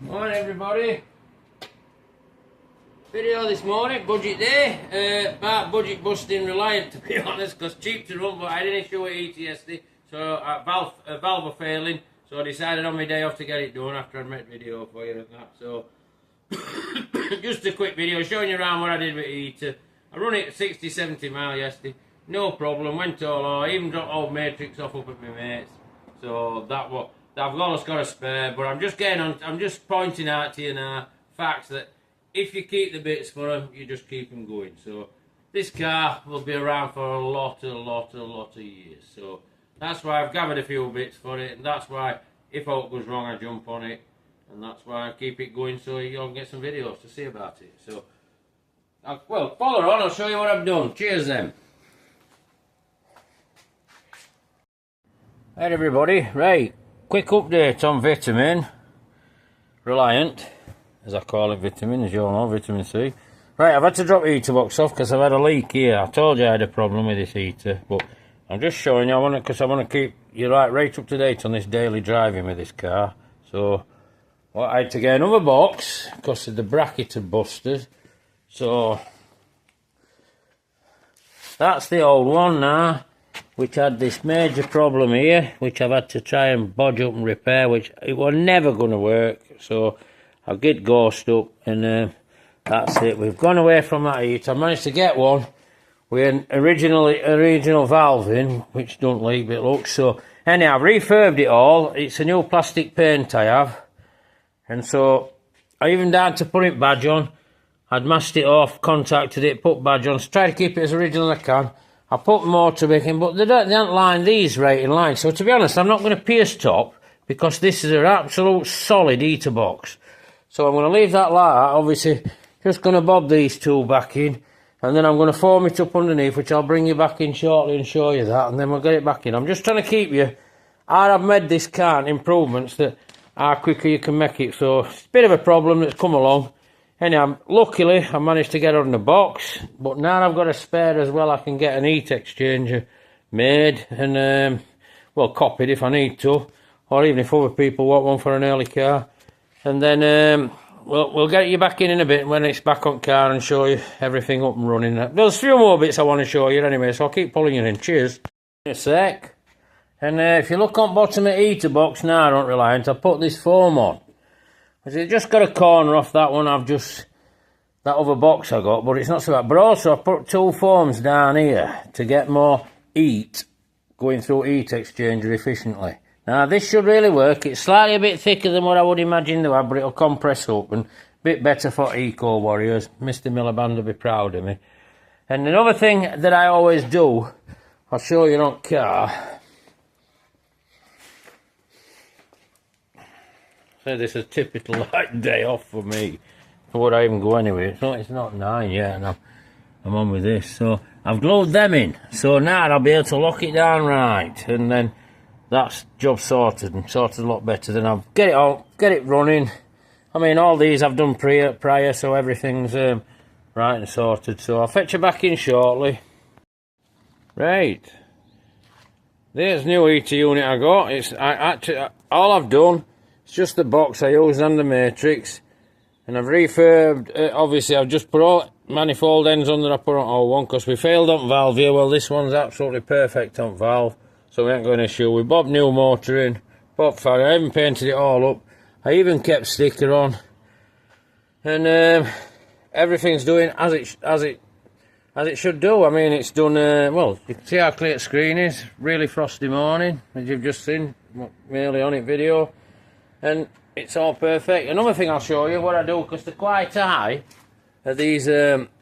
Morning everybody. Video this morning, budget day. About budget busting Reliant, to be honest, because cheap to run, but I had an issue with heater yesterday, so valve were failing, so I decided on my day off to get it done after I made a video for you and that. So just a quick video showing you around what I did with the heater. I run it at 60-70 miles yesterday, no problem, went all over, even dropped old matrix off up at my mates. So I've always got a spare, but I'm just pointing out to you now facts that if you keep the bits for them, you just keep them going. So this car will be around for a lot of years. So that's why I've gathered a few bits for it, and that's why if out goes wrong I jump on it, and that's why I keep it going so you'll get some videos to see about it. So well, follow on, I'll show you what I've done. Cheers then. Hey everybody, right, quick update on vitamin Reliant, as I call it, vitamin, as you all know, vitamin C. Right, I've had to drop the heater box off because I've had a leak here. I told you I had a problem with this heater, but I'm just showing you, because I want to keep you right up to date on this daily driving with this car. So I had to get another box because the bracket had busted. So that's the old one now, which had this major problem here, which I've had to try and bodge up and repair, which it was never going to work. So I'll get ghost up, and that's it. We've gone away from that heater. I managed to get one with an original valve in, which don't leak, but it looks so. Anyhow, I've refurbed it all. It's a new plastic paint I have, and so I even down to put it badge on. I'd masked it off, contacted it, put badge on, so try to keep it as original as I can. I put motor back in, but they don't line these right in line. So to be honest, I'm not going to pierce top, because this is an absolute solid heater box. So I'm going to leave that like that, obviously, just going to bob these two back in, and then I'm going to form it up underneath, which I'll bring you back in shortly and show you that, and then we'll get it back in. I'm just trying to keep you, I've made this car improvements that how quicker you can make it, so it's a bit of a problem that's come along. Anyhow, luckily I managed to get it in the box, but now I've got a spare as well. I can get an heat exchanger made and, well, copied if I need to, or even if other people want one for an early car. And then we'll get you back in a bit when it's back on car and show you everything up and running. There's a few more bits I want to show you anyway, so I'll keep pulling you in. Cheers. In a sec. And if you look on bottom of the heater box now, I don't Reliant, I put this foam on. It just got a corner off that one. That other box I got, but it's not so bad. But also I put two foams down here to get more heat going through heat exchanger efficiently. Now this should really work. It's slightly a bit thicker than what I would imagine to have, but it'll compress up and a bit better for eco warriors. Mr. Miliband will be proud of me. And another thing that I always do, I'll show you on car. So this is a typical like day off for me. Before I even go anywhere. It's not 9 yet, and I'm on with this. So I've glued them in. So now I'll be able to lock it down right, and then that's job sorted, and sorted a lot better. Then I'll get it on, get it running. I mean, all these I've done prior, so everything's right and sorted. So I'll fetch you back in shortly. Right. There's new heater unit I got. Actually all I've done. It's just the box I used and the matrix, and I've refurbed. Obviously, I've just put all manifold ends on that I put on all one because we failed on valve here. Well, this one's absolutely perfect on valve, so we ain't got an issue. We bobbed new motor in, bobbed fire. I even painted it all up. I even kept sticker on, and everything's doing as it should do. I mean, it's done. Well, you can see how clear the screen is. Really frosty morning, as you've just seen, merely on it video. And it's all perfect. Another thing I'll show you what I do, because they're quite high, are these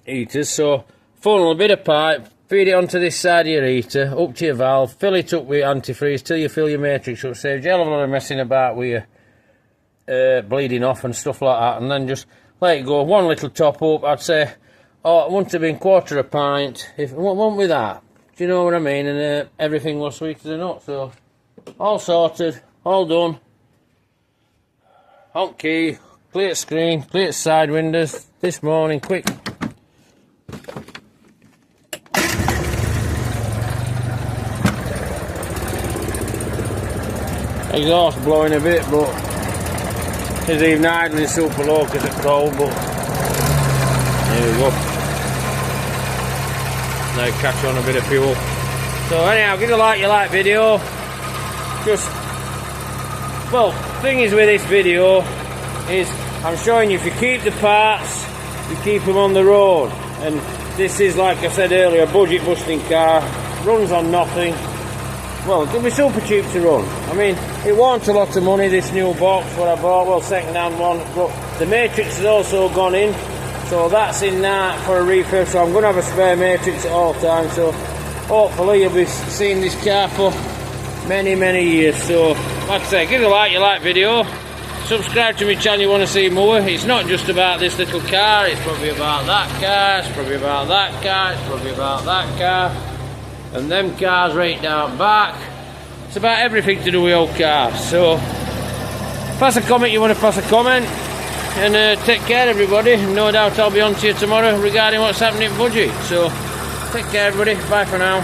heaters. So funnel a bit of pipe, feed it onto this side of your heater, up to your valve, fill it up with antifreeze till you fill your matrix up. Saves you a lot of messing about with your bleeding off and stuff like that. And then just let it go. One little top up, I'd say, oh, it wouldn't have been quarter a pint. If it won't with that. Do you know what I mean? And everything was sweet as a nut. So all sorted, all done. Hot key, clear screen, clear side windows this morning, quick. Exhaust blowing a bit, but It's even idling super low because it's cold, but there we go. Now catch on a bit of fuel. So anyhow, give it a like you like video. Just, well, thing is with this video is I'm showing you if you keep the parts, you keep them on the road. And this is, like I said earlier, a budget busting car, runs on nothing. Well, it'll be super cheap to run. I mean, it warrants a lot of money, this new box, what I bought, well, second-hand one, but the matrix has also gone in, so that's in that for a refurb, so I'm going to have a spare matrix at all times, so hopefully you'll be seeing this car for many, many years. So, like I say, give it a like you like video, subscribe to my channel you want to see more. It's not just about this little car, it's probably about that car, it's probably about that car, it's probably about that car. And them cars right down back. It's about everything to do with old cars. So pass a comment you want to pass a comment, and take care everybody. No doubt I'll be on to you tomorrow regarding what's happening in budget. So take care everybody, bye for now.